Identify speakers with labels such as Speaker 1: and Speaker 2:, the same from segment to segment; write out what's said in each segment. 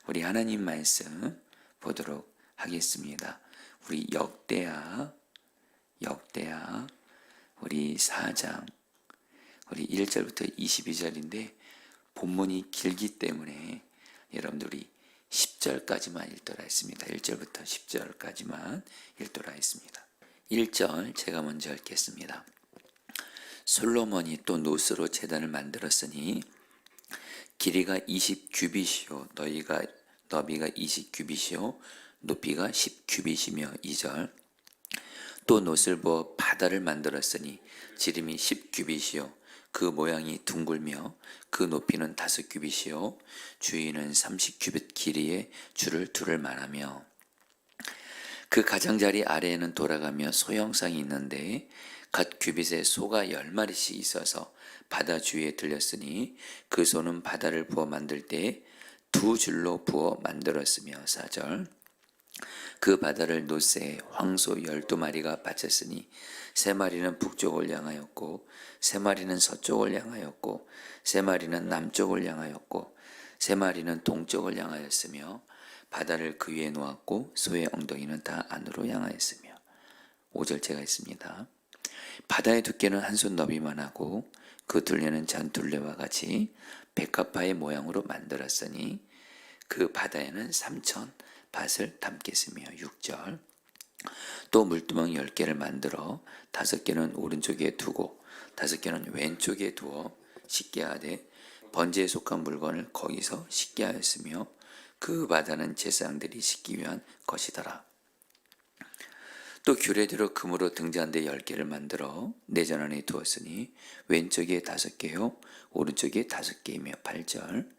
Speaker 1: 우리 하나님 말씀 보도록 하겠습니다. 우리 역대하 우리 4장 우리 1절부터 22절인데 본문이 길기 때문에 여러분들이 10절까지만 읽도록 했습니다. 1절부터 10절까지만 읽도록 했습니다. 1절 제가 먼저 읽겠습니다. 솔로몬이 또 노스로 제단을 만들었으니 길이가 20규빗이요 너비가 20규빗이요 높이가 10규빗이며 2절 또 노스를 부어 바다를 만들었으니 지름이 10규빗이요 그 모양이 둥글며 그 높이는 5규빗이요 주위는 30규빗 길이의 줄을 두를 만하며 그 가장자리 아래에는 돌아가며 소형상이 있는데 각 규빗에 소가 10마리씩 있어서 바다 주위에 들렸으니 그 소는 바다를 부어 만들 때 2줄로 부어 만들었으며 4절 그 바다를 노새에 황소 12마리가 바쳤으니 3마리는 북쪽을 향하였고 3마리는 서쪽을 향하였고 3마리는 남쪽을 향하였고 3마리는 동쪽을 향하였으며 바다를 그 위에 놓았고 소의 엉덩이는 다 안으로 향하였으며 5절 제가 있습니다. 바다의 두께는 한 손 너비만 하고 그 둘레는 잔둘레와 같이 백합화의 모양으로 만들었으니 그 바다에는 3천 밭을 담겠으며 6절 또 물두멍 10개를 만들어 5개는 오른쪽에 두고 5개는 왼쪽에 두어 씻게 하되 번제에 속한 물건을 거기서 씻게 하였으며 그 바다는 제사장들이 씻기 위한 것이더라. 또 규례대로 금으로 등잔대 10개를 만들어 내전 안에 두었으니 왼쪽에 5개요 오른쪽에 5개이며 8절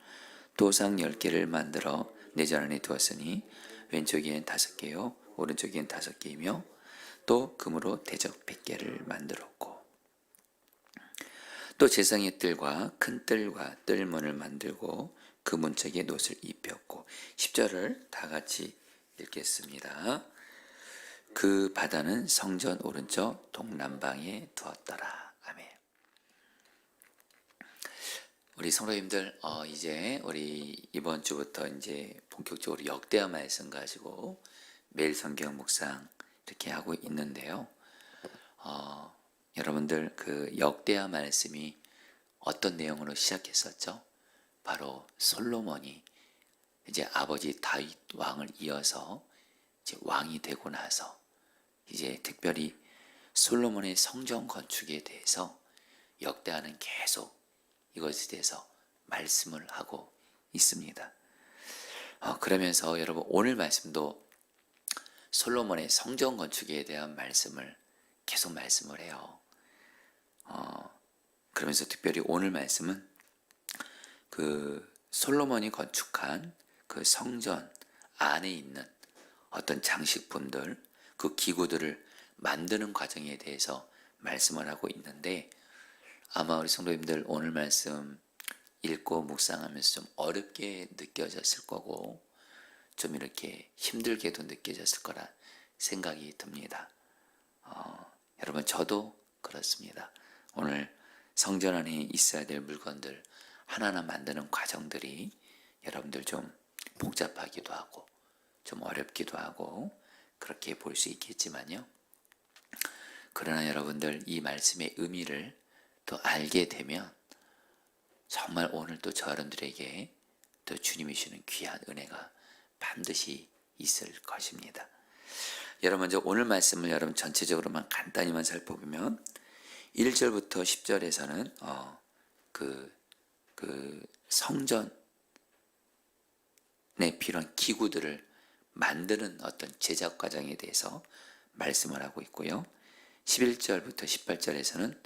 Speaker 1: 도상 10개를 만들어 내전 안에 두었으니 왼쪽엔 5개요 오른쪽엔 5개이며 또 금으로 대적 100개를 만들었고 또 제상의 뜰과 큰 뜰과 뜰문을 만들고 그 문짝에 놋을 입혔고 10절을 다 같이 읽겠습니다. 그 바다는 성전 오른쪽 동남방에 두었더라. 아멘. 우리 성도님들 이제 우리 이번 주부터 이제 본격적으로 역대하 말씀 가지고 매일 성경 묵상 이렇게 하고 있는데요. 여러분들 그 역대하 말씀이 어떤 내용으로 시작했었죠? 바로 솔로몬이 이제 아버지 다윗 왕을 이어서 이제 왕이 되고 나서 이제 특별히 솔로몬의 성전 건축에 대해서 역대하는 계속 이것에 대해서 말씀을 하고 있습니다. 그러면서 여러분 오늘 말씀도 솔로몬의 성전 건축에 대한 말씀을 계속 말씀을 해요. 그러면서 특별히 오늘 말씀은 그 솔로몬이 건축한 그 성전 안에 있는 어떤 장식품들, 그 기구들을 만드는 과정에 대해서 말씀을 하고 있는데 아마 우리 성도님들 오늘 말씀 읽고 묵상하면서 좀 어렵게 느껴졌을 거고 좀 이렇게 힘들게도 느껴졌을 거라 생각이 듭니다. 여러분 저도 그렇습니다. 오늘 성전 안에 있어야 될 물건들 하나하나 만드는 과정들이 여러분들 좀 복잡하기도 하고 좀 어렵기도 하고 그렇게 볼 수 있겠지만요. 그러나 여러분들 이 말씀의 의미를 또 알게 되면 정말 오늘 또 저 여러분들에게 또 주님이 주시는 귀한 은혜가 반드시 있을 것입니다. 여러분 먼저 오늘 말씀을 여러분 전체적으로만 간단히만 살펴보면 1절부터 10절에서는 그 성전에 필요한 기구들을 만드는 어떤 제작 과정에 대해서 말씀을 하고 있고요. 11절부터 18절에서는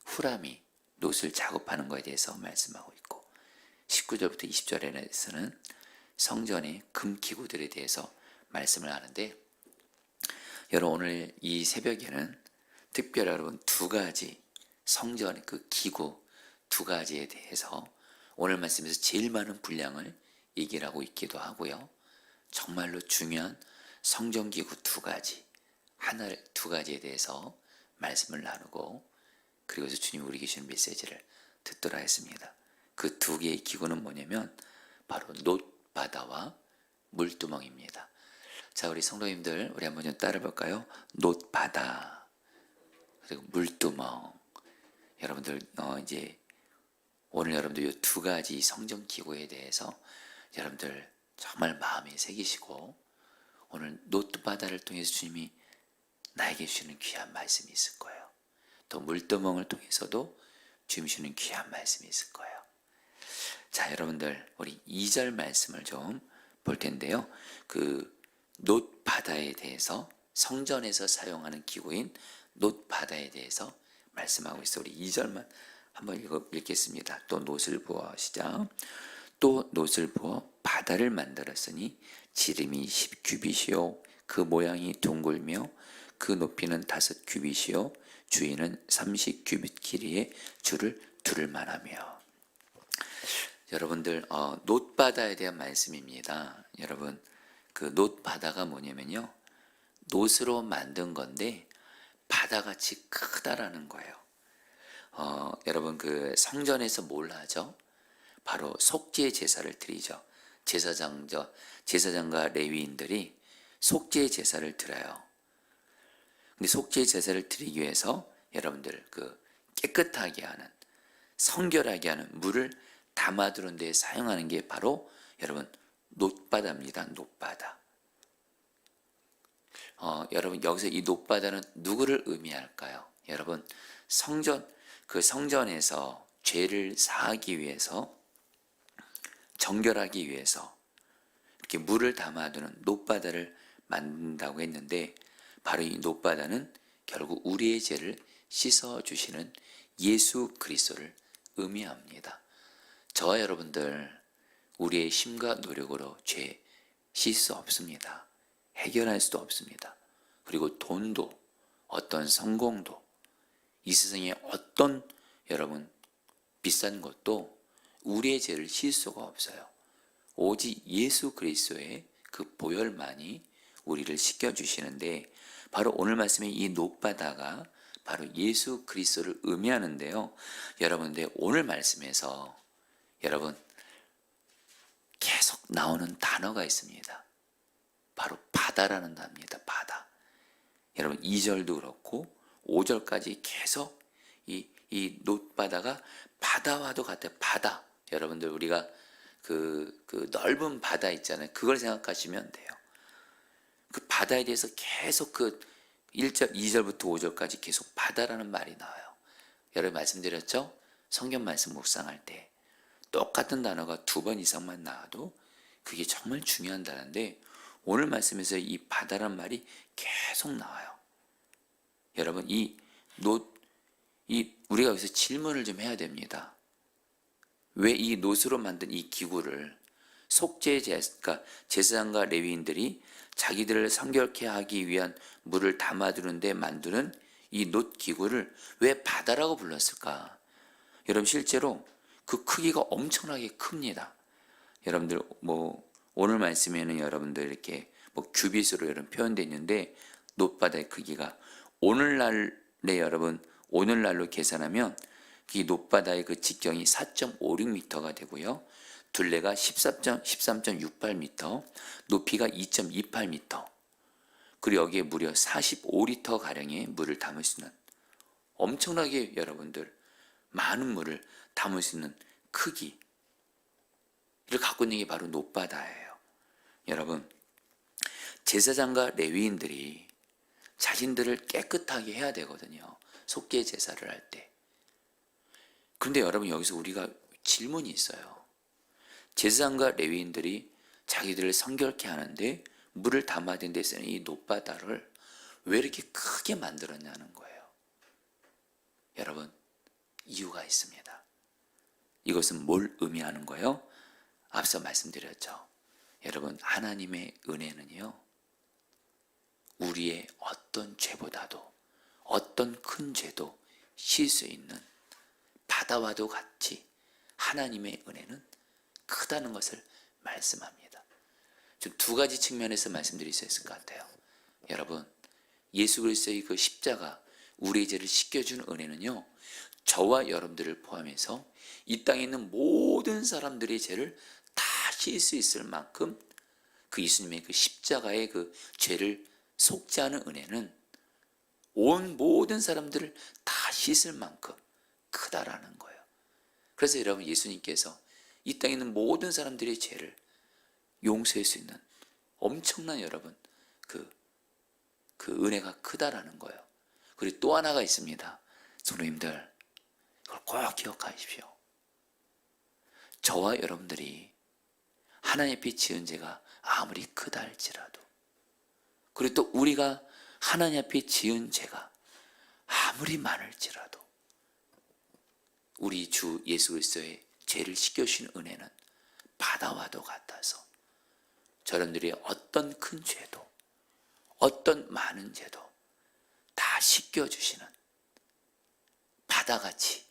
Speaker 1: 후람이 놋을 작업하는 것에 대해서 말씀하고 있고 19절부터 20절에서는 성전의 금기구들에 대해서 말씀을 하는데 여러분 오늘 이 새벽에는 특별히 여러분 두 가지 성전의 그 기구 두 가지에 대해서 오늘 말씀에서 제일 많은 분량을 얘기를 하고 있기도 하고요. 정말로 중요한 성전기구 두 가지 두 가지에 대해서 말씀을 나누고 그리고 주님이 우리에게 주신 메시지를 듣도록 했습니다. 그 두 개의 기구는 뭐냐면 바로 놋바다와 물두멍입니다. 자, 우리 성도님들, 우리 한번 좀 따라 볼까요? 놋바다, 그리고 물두멍. 여러분들, 이제 오늘 여러분들 이 두 가지 성전 기구에 대해서 여러분들 정말 마음에 새기시고, 오늘 놋바다를 통해서 주님이 나에게 주시는 귀한 말씀이 있을 거예요. 또 물두멍을 통해서도 주님이 주시는 귀한 말씀이 있을 거예요. 자, 여러분들, 우리 2절 말씀을 좀 볼 텐데요. 그 놋바다에 대해서, 성전에서 사용하는 기구인 놋바다에 대해서 말씀하고 있어. 우리 2절만 한번 읽겠습니다. 또 놋을 부어, 시작. 또 놋을 부어 바다를 만들었으니 지름이 10규빗이요 그 모양이 둥글며 그 높이는 5규빗이요 주위는 30규빗 길이의 줄을 두를 만하며. 여러분들, 놋바다에 대한 말씀입니다. 여러분, 그 놋바다가 뭐냐면요, 놋으로 만든 건데 바다같이 크다라는 거예요. 여러분, 그 성전에서 뭘 하죠? 바로 속죄 제사를 드리죠. 제사장과 레위인들이 속죄 제사를 드려요. 근데 속죄 제사를 드리기 위해서 여러분들 그 깨끗하게 하는, 성결하게 하는 물을 담아두는 데 사용하는 게 바로 여러분 놋바다입니다. 놋바다. 여러분, 여기서 이 놋바다는 누구를 의미할까요? 여러분, 그 성전에서 죄를 사하기 위해서, 정결하기 위해서 이렇게 물을 담아두는 놋바다를 만든다고 했는데, 바로 이 놋바다는 결국 우리의 죄를 씻어주시는 예수 그리스도를 의미합니다. 저와 여러분들, 우리의 힘과 노력으로 죄 씻을 수 없습니다. 해결할 수도 없습니다. 그리고 돈도, 어떤 성공도, 이 세상에 어떤 여러분 비싼 것도 우리의 죄를 씻을 수가 없어요. 오직 예수 그리스도의 그 보혈만이 우리를 씻겨주시는데, 바로 오늘 말씀의 이 놋바다가 바로 예수 그리스도를 의미하는데요. 여러분들, 오늘 말씀에서 여러분 계속 나오는 단어가 있습니다. 바로 바다라는 단어입니다. 바다. 여러분, 2절도 그렇고 5절까지 계속 이 놋바다가 바다와도 같아요. 바다. 여러분들, 우리가 그 넓은 바다 있잖아요. 그걸 생각하시면 돼요. 그 바다에 대해서 계속 그 1절, 2절부터 5절까지 계속 바다라는 말이 나와요. 여러분, 말씀드렸죠? 성경 말씀 묵상할 때 똑같은 단어가 2번 이상만 나와도 그게 정말 중요한 단어인데, 오늘 말씀에서 이 바다란 말이 계속 나와요. 여러분, 우리가 여기서 질문을 좀 해야 됩니다. 왜 이 놋으로 만든 이 기구를 그러니까 제사장과 레위인들이 자기들을 성결케 하기 위한 물을 담아두는 데 만드는 이 놋 기구를 왜 바다라고 불렀을까? 여러분, 실제로 그 크기가 엄청나게 큽니다. 여러분들, 오늘 말씀에는 여러분들 이렇게 규빗으로 여러분 표현되어 있는데, 놋바다의 크기가 오늘날로 계산하면 이 놋바다의 그 직경이 4.56m가 되고요. 둘레가 13.68m, 높이가 2.28m, 그리고 여기에 무려 45리터 가량의 물을 담을 수 있는, 엄청나게 여러분들 많은 물을 담을 수 있는 크기를 갖고 있는 게 바로 놋바다예요. 여러분, 제사장과 레위인들이 자신들을 깨끗하게 해야 되거든요. 속죄 제사를 할 때. 그런데 여러분, 여기서 우리가 질문이 있어요. 제사장과 레위인들이 자기들을 성결케 하는데 물을 담아야 되는 데 쓰는 이 놋바다를 왜 이렇게 크게 만들었냐는 거예요. 여러분, 이유가 있습니다. 이것은 뭘 의미하는 거예요? 앞서 말씀드렸죠. 여러분, 하나님의 은혜는요, 우리의 어떤 죄보다도, 어떤 큰 죄도 씻을 수 있는 바다와도 같이 하나님의 은혜는 크다는 것을 말씀합니다. 좀 2가지 측면에서 말씀드릴 수 있을 것 같아요. 여러분, 예수 그리스도의 그 십자가, 우리의 죄를 씻겨주는 은혜는요, 저와 여러분들을 포함해서 이 땅에 있는 모든 사람들의 죄를 다 씻을 수 있을 만큼 그 예수님의 그 십자가의 그 죄를 속지 않은 은혜는 온 모든 사람들을 다 씻을 만큼 크다라는 거예요. 그래서 여러분, 예수님께서 이 땅에 있는 모든 사람들의 죄를 용서할 수 있는 엄청난 여러분 그 은혜가 크다라는 거예요. 그리고 또 하나가 있습니다. 성도님들, 그걸 꼭 기억하십시오. 저와 여러분들이 하나님 앞에 지은 죄가 아무리 크다 할지라도, 그리고 또 우리가 하나님 앞에 지은 죄가 아무리 많을지라도 우리 주 예수 그리스도의 죄를 씻겨주신 은혜는 바다와도 같아서 저런들이 어떤 큰 죄도 어떤 많은 죄도 다 씻겨주시는 바다같이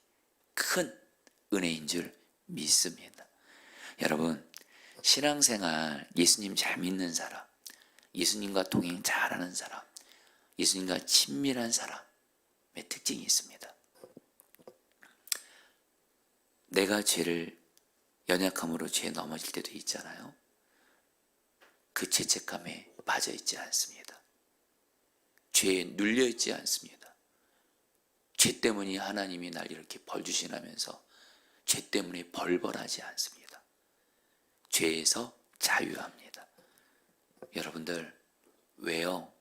Speaker 1: 큰 은혜인 줄 믿습니다. 여러분, 신앙생활 예수님 잘 믿는 사람, 예수님과 동행 잘하는 사람, 예수님과 친밀한 사람의 특징이 있습니다. 내가 죄를 연약함으로 죄에 넘어질 때도 있잖아요. 그 죄책감에 빠져 있지 않습니다. 죄에 눌려 있지 않습니다. 죄 때문에 하나님이 날 이렇게 벌 주시라면서 죄 때문에 벌벌하지 않습니다. 죄에서 자유합니다. 여러분들, 왜요?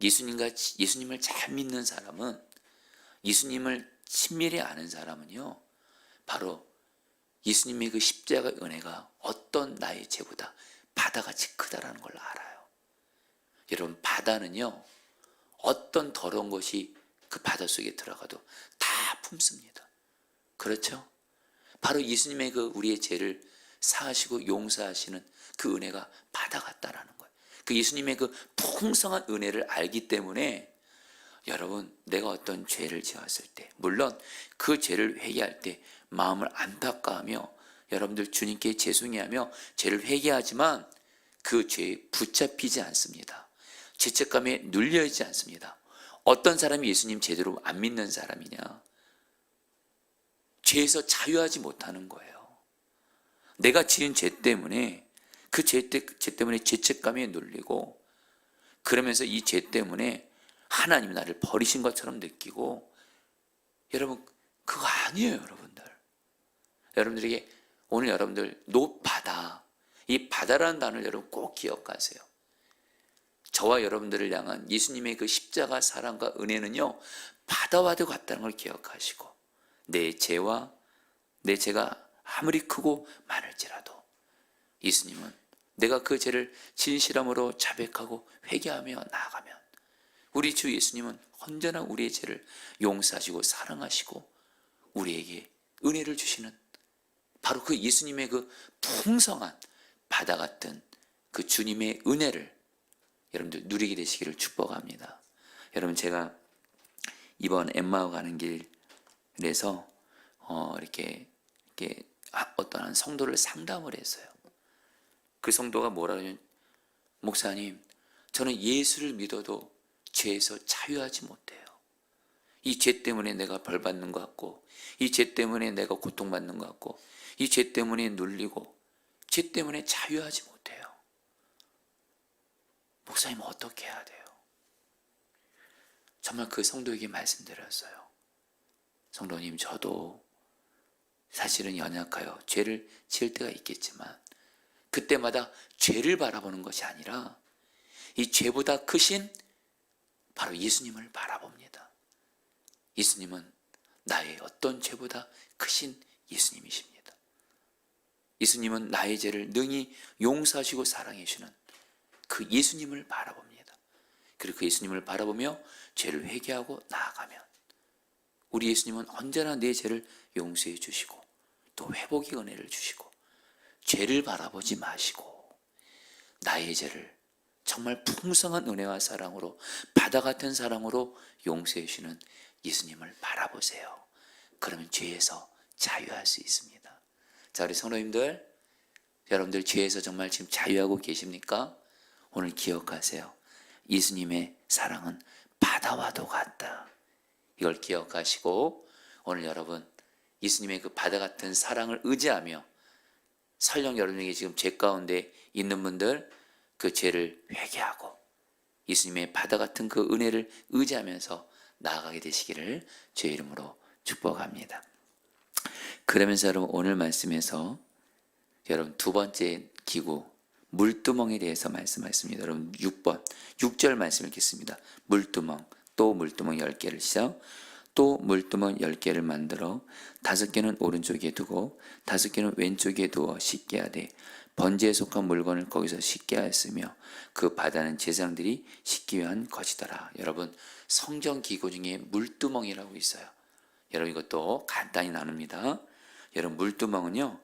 Speaker 1: 예수님을 잘 믿는 사람은, 예수님을 친밀히 아는 사람은요, 바로 예수님의 그 십자가 은혜가 어떤 나의 죄보다 바다같이 크다라는 걸 알아요. 여러분, 바다는요, 어떤 더러운 것이 그 바다 속에 들어가도 다 품습니다. 그렇죠? 바로 예수님의 그 우리의 죄를 사하시고 용서하시는 그 은혜가 바다 같다라는 거예요. 그 예수님의 그 풍성한 은혜를 알기 때문에 여러분, 내가 어떤 죄를 지었을 때, 물론 그 죄를 회개할 때 마음을 안타까워하며 여러분들 주님께 죄송해하며 죄를 회개하지만 그 죄에 붙잡히지 않습니다. 죄책감에 눌려있지 않습니다. 어떤 사람이 예수님 제대로 안 믿는 사람이냐? 죄에서 자유하지 못하는 거예요. 내가 지은 죄 때문에 그 죄 때문에 죄책감에 눌리고, 그러면서 이 죄 때문에 하나님이 나를 버리신 것처럼 느끼고, 여러분, 그거 아니에요. 여러분들에게 오늘 여러분들 바다, 이 바다라는 단어를 여러분 꼭 기억하세요. 저와 여러분들을 향한 예수님의 그 십자가 사랑과 은혜는요, 바다와도 같다는 걸 기억하시고, 내 죄가 아무리 크고 많을지라도 예수님은 내가 그 죄를 진실함으로 자백하고 회개하며 나아가면 우리 주 예수님은 언제나 우리의 죄를 용서하시고 사랑하시고 우리에게 은혜를 주시는, 바로 그 예수님의 그 풍성한 바다 같은 그 주님의 은혜를 여러분들 누리게 되시기를 축복합니다. 여러분, 제가 이번 엠마오 가는 길에서 이렇게 어떤 한 성도를 상담을 했어요. 그 성도가 뭐라 하냐면, 목사님, 저는 예수를 믿어도 죄에서 자유하지 못해요. 이 죄 때문에 내가 벌 받는 것 같고, 이 죄 때문에 내가 고통받는 것 같고, 이 죄 때문에 눌리고, 죄 때문에 자유하지 못해요. 목사님, 어떻게 해야 돼요? 정말 그 성도에게 말씀드렸어요. 성도님, 저도 사실은 연약하여 죄를 지을 때가 있겠지만 그때마다 죄를 바라보는 것이 아니라 이 죄보다 크신 바로 예수님을 바라봅니다. 예수님은 나의 어떤 죄보다 크신 예수님이십니다. 예수님은 나의 죄를 능히 용서하시고 사랑해 주시는 그 예수님을 바라봅니다. 그리고 그 예수님을 바라보며 죄를 회개하고 나아가면 우리 예수님은 언제나 내 죄를 용서해 주시고 또 회복의 은혜를 주시고, 죄를 바라보지 마시고 나의 죄를 정말 풍성한 은혜와 사랑으로, 바다 같은 사랑으로 용서해 주시는 예수님을 바라보세요. 그러면 죄에서 자유할 수 있습니다. 자, 우리 성도님들, 여러분들 죄에서 정말 지금 자유하고 계십니까? 오늘 기억하세요. 예수님의 사랑은 바다와도 같다. 이걸 기억하시고 오늘 여러분 예수님의 그 바다 같은 사랑을 의지하며 설령 여러분에게 지금 죄 가운데 있는 분들 그 죄를 회개하고 예수님의 바다 같은 그 은혜를 의지하면서 나아가게 되시기를 주의 이름으로 축복합니다. 그러면서 여러분 오늘 말씀에서 여러분 두 번째 기구 물두멍에 대해서 말씀하셨습니다. 여러분 6절 말씀 읽겠습니다. 물두멍, 또 물두멍 10개를 시작. 또 물두멍 10개를 만들어 5개는 오른쪽에 두고 5개는 왼쪽에 두어 씻게 하되 번제에 속한 물건을 거기서 씻게 하였으며 그 바다는 제사장들이 씻기 위한 것이더라. 여러분 성경 기구 중에 물두멍이라고 있어요. 여러분 이것도 간단히 나눕니다. 여러분 물두멍은요,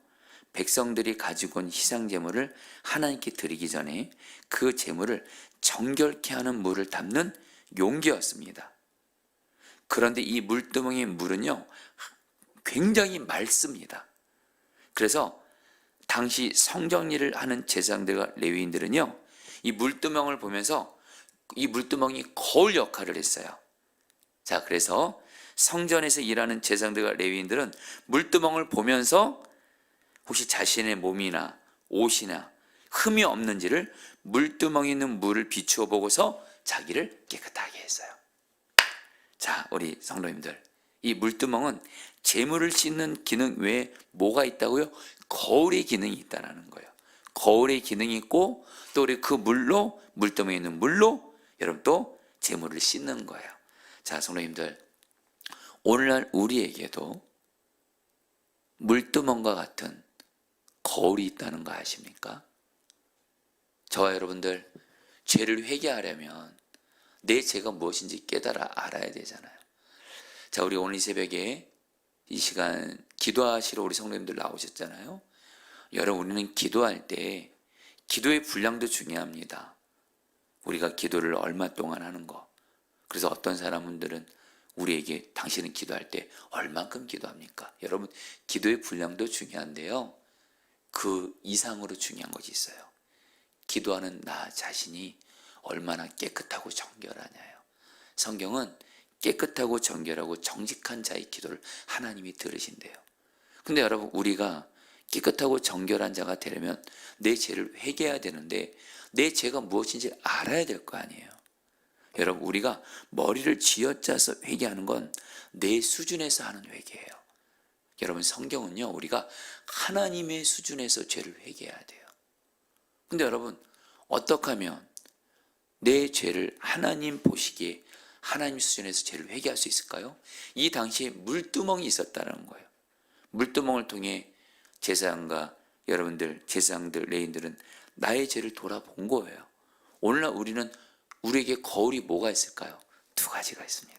Speaker 1: 백성들이 가지고 온 희생 제물을 하나님께 드리기 전에 그 제물을 정결케 하는 물을 담는 용기였습니다. 그런데 이 물두멍의 물은요 굉장히 맑습니다. 그래서 당시 성정리를 하는 제사장들과 레위인들은요 이 물두멍을 보면서 이 물두멍이 거울 역할을 했어요. 자, 그래서 성전에서 일하는 제사장들과 레위인들은 물두멍을 보면서 혹시 자신의 몸이나 옷이나 흠이 없는지를 물두멍에 있는 물을 비추어 보고서 자기를 깨끗하게 했어요. 자, 우리 성도님들, 이 물두멍은 재물을 씻는 기능 외에 뭐가 있다고요? 거울의 기능이 있다는 거예요. 거울의 기능이 있고 또 우리 그 물로, 물두멍에 있는 물로 여러분 또 재물을 씻는 거예요. 자, 성도님들, 오늘날 우리에게도 물두멍과 같은 거울이 있다는 거 아십니까? 저와 여러분들, 죄를 회개하려면 내 죄가 무엇인지 깨달아 알아야 되잖아요. 자, 우리 오늘 이 새벽에 이 시간 기도하시러 우리 성도님들 나오셨잖아요. 여러분, 우리는 기도할 때 기도의 분량도 중요합니다. 우리가 기도를 얼마 동안 하는 거. 그래서 어떤 사람들은 우리에게 당신은 기도할 때 얼만큼 기도합니까? 여러분, 기도의 분량도 중요한데요, 그 이상으로 중요한 것이 있어요. 기도하는 나 자신이 얼마나 깨끗하고 정결하냐요. 성경은 깨끗하고 정결하고 정직한 자의 기도를 하나님이 들으신대요. 근데 여러분, 우리가 깨끗하고 정결한 자가 되려면 내 죄를 회개해야 되는데 내 죄가 무엇인지 알아야 될 거 아니에요. 여러분, 우리가 머리를 쥐어짜서 회개하는 건 내 수준에서 하는 회개예요. 여러분, 성경은요 우리가 하나님의 수준에서 죄를 회개해야 돼요. 근데 여러분, 어떻게 하면 내 죄를 하나님 보시기에 하나님 수준에서 죄를 회개할 수 있을까요? 이 당시에 물두멍이 있었다는 거예요. 물두멍을 통해 제사장과 여러분들, 제사장들, 레인들은 나의 죄를 돌아본 거예요. 오늘날 우리에게 거울이 뭐가 있을까요? 두 가지가 있습니다.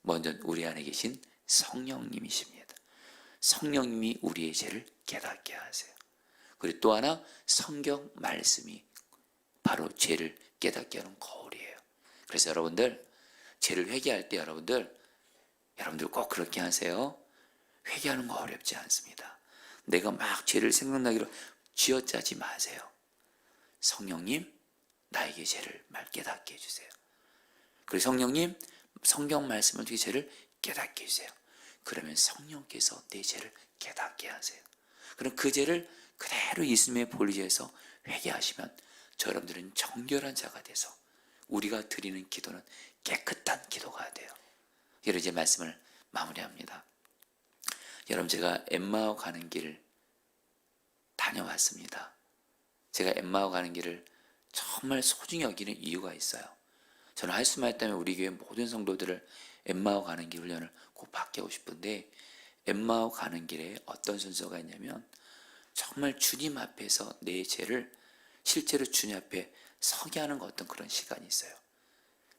Speaker 1: 먼저 우리 안에 계신 성령님이십니다. 성령님이 우리의 죄를 깨닫게 하세요. 그리고 또 하나, 성경 말씀이 바로 죄를 깨닫게 하는 거울이에요. 그래서 여러분들, 죄를 회개할 때 여러분들 꼭 그렇게 하세요. 회개하는 거 어렵지 않습니다. 내가 막 죄를 생각나기로 쥐어짜지 마세요. 성령님, 나에게 죄를 깨닫게 해주세요. 그리고 성령님, 성경 말씀을 통해 죄를 깨닫게 해주세요. 그러면 성령께서 내 죄를 깨닫게 하세요. 그럼 그 죄를 그대로 예수님의 볼리에서 회개하시면 저 여러분들은 정결한 자가 돼서 우리가 드리는 기도는 깨끗한 기도가 돼요. 여러분, 이제 말씀을 마무리합니다. 여러분, 제가 엠마오 가는 길을 다녀왔습니다. 제가 엠마오 가는 길을 정말 소중히 여기는 이유가 있어요. 저는 할 수만 있다면 우리 교회 모든 성도들을 엠마오 가는 길 훈련을 꼭 받게 하고 싶은데, 엠마오 가는 길에 어떤 순서가 있냐면 정말 주님 앞에서 내 죄를 실제로 주님 앞에 서게 하는 어떤 그런 시간이 있어요.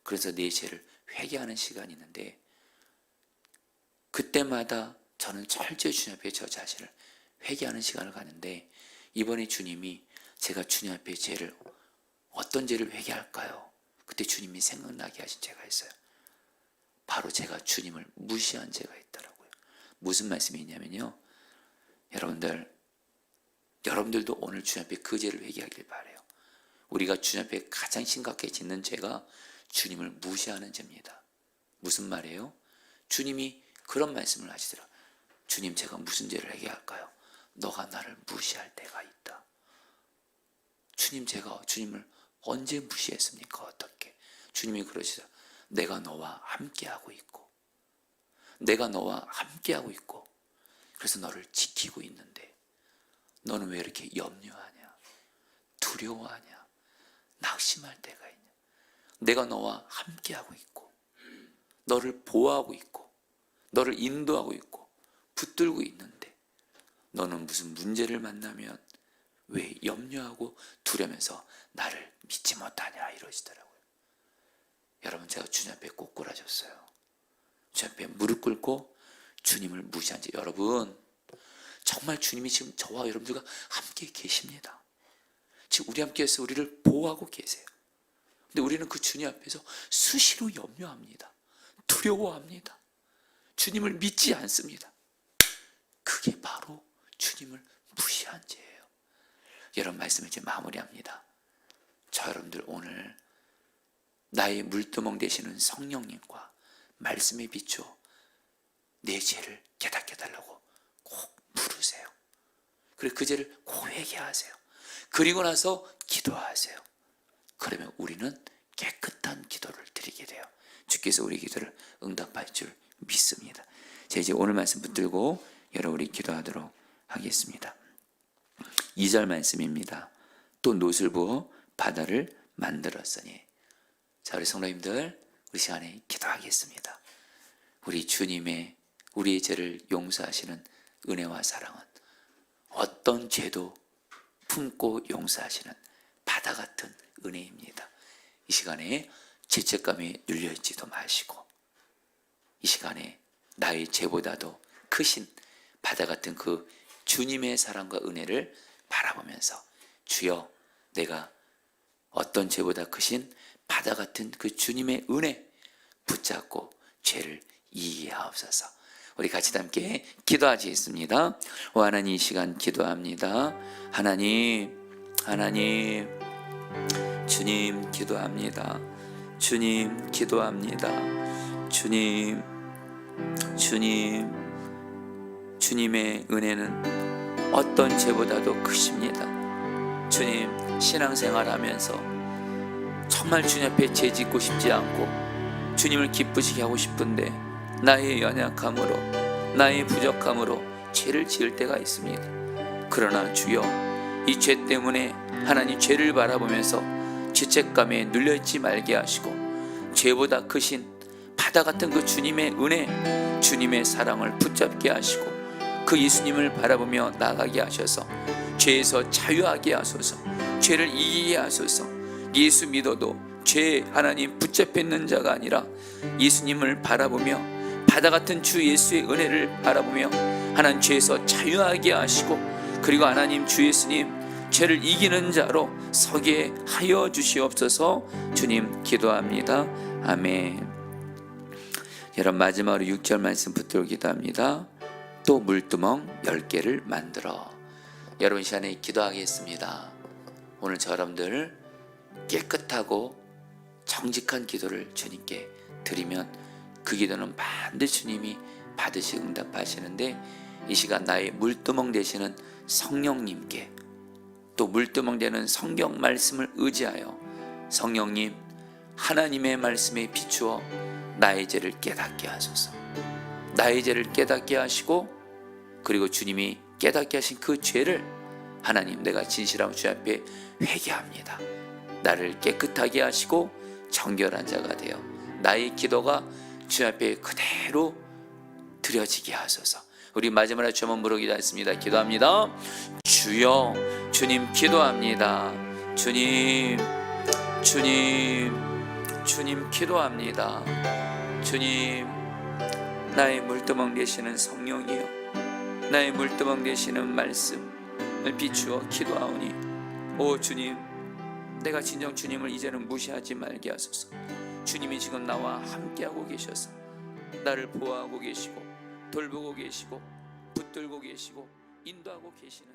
Speaker 1: 그래서 내 죄를 회개하는 시간이 있는데, 그때마다 저는 철저히 주님 앞에 저 자신을 회개하는 시간을 가는데, 이번에 주님이 제가 주님 앞에 죄를, 어떤 죄를 회개할까요? 그때 주님이 생각나게 하신 죄가 있어요. 바로 제가 주님을 무시한 죄가 있더라고요. 무슨 말씀이 있냐면요, 여러분들도 오늘 주님 앞에 그 죄를 회개하길 바라요. 우리가 주님 앞에 가장 심각하게 짓는 죄가 주님을 무시하는 죄입니다. 무슨 말이에요? 주님이 그런 말씀을 하시더라고요. 주님, 제가 무슨 죄를 회개할까요? 너가 나를 무시할 때가 있다. 주님, 제가 주님을 언제 무시했습니까? 어떻게? 주님이 그러시죠. 내가 너와 함께하고 있고, 내가 너와 함께하고 있고, 그래서 너를 지키고 있는데 너는 왜 이렇게 염려하냐, 두려워하냐, 낙심할 때가 있냐. 내가 너와 함께하고 있고, 너를 보호하고 있고, 너를 인도하고 있고, 붙들고 있는데 너는 무슨 문제를 만나면 왜 염려하고 두려면서 나를 믿지 못하냐 이러시더라고요. 여러분, 제가 주님 앞에 꼬꾸라졌어요. 주님 앞에 무릎 꿇고 주님을 무시한 지, 여러분 정말 주님이 지금 저와 여러분들과 함께 계십니다. 지금 우리 함께해서 우리를 보호하고 계세요. 근데 우리는 그 주님 앞에서 수시로 염려합니다. 두려워합니다. 주님을 믿지 않습니다. 그게 바로 주님을 무시한 죄예요. 여러분, 말씀을 이제 마무리합니다. 저 여러분들 오늘 나의 물두멍 되시는 성령님과 말씀에 비추어 내 죄를 깨닫게 해달라고 꼭 부르세요. 그리고 그 죄를 고백하세요. 그리고 나서 기도하세요. 그러면 우리는 깨끗한 기도를 드리게 돼요. 주께서 우리 기도를 응답할 줄 믿습니다. 자, 이제 오늘 말씀 붙들고 여러분 우리 기도하도록 하겠습니다. 2절 말씀입니다. 또 놋을 부어 바다를 만들었으니. 자, 우리 성도님들, 우리 시간에 기도하겠습니다. 우리 주님의 우리의 죄를 용서하시는 은혜와 사랑은 어떤 죄도 품고 용서하시는 바다 같은 은혜입니다. 이 시간에 죄책감에 눌려있지도 마시고, 이 시간에 나의 죄보다도 크신 바다 같은 그 주님의 사랑과 은혜를 바라보면서, 주여, 내가 어떤 죄보다 크신 바다 같은 그 주님의 은혜 붙잡고 죄를 이해하옵소서. 우리 같이 함께 기도하시겠습니다. 오 하나님, 이 시간 기도합니다. 하나님, 주님 기도합니다. 주님 기도합니다. 주님의 은혜는 어떤 죄보다도 크십니다. 주님, 신앙생활하면서 정말 주님 앞에 죄 짓고 싶지 않고 주님을 기쁘시게 하고 싶은데 나의 연약함으로, 나의 부족함으로 죄를 지을 때가 있습니다. 그러나 주여, 이 죄 때문에 하나님 죄를 바라보면서 죄책감에 눌려있지 말게 하시고, 죄보다 크신 바다 같은 그 주님의 은혜, 주님의 사랑을 붙잡게 하시고 그 예수님을 바라보며 나가게 하셔서 죄에서 자유하게 하소서. 죄를 이기게 하소서. 예수 믿어도 죄에 하나님 붙잡혀 있는 자가 아니라 예수님을 바라보며 바다 같은 주 예수의 은혜를 바라보며 하나님 죄에서 자유하게 하시고, 그리고 하나님 주 예수님 죄를 이기는 자로 서게 하여 주시옵소서. 주님 기도합니다. 아멘. 여러분, 마지막으로 6절 말씀 붙들고 기도합니다. 또 물두멍 10개를 만들어. 여러분, 시간에 기도하겠습니다. 오늘 저 여러분들 깨끗하고 정직한 기도를 주님께 드리면 그 기도는 반드시 주님이 받으시고 응답하시는데, 이 시간 나의 물두멍 되시는 성령님께, 또 물두멍 되는 성경 말씀을 의지하여 성령님, 하나님의 말씀에 비추어 나의 죄를 깨닫게 하소서. 나의 죄를 깨닫게 하시고, 그리고 주님이 깨닫게 하신 그 죄를 하나님, 내가 진실하고 주 앞에 회개합니다. 나를 깨끗하게 하시고 정결한 자가 되어 나의 기도가 주 앞에 그대로 드려지게 하소서. 우리 마지막으로 주 한번 부르기도 했습니다. 기도합니다. 주여, 주님 기도합니다. 주님 기도합니다. 주님, 나의 물두멍 되시는 성령이여, 나의 물두멍 되시는 말씀을 비추어 기도하오니, 오 주님, 내가 진정 주님을 이제는 무시하지 말게 하소서. 주님이 지금 나와 함께하고 계셔서 나를 보호하고 계시고 돌보고 계시고 붙들고 계시고 인도하고 계시는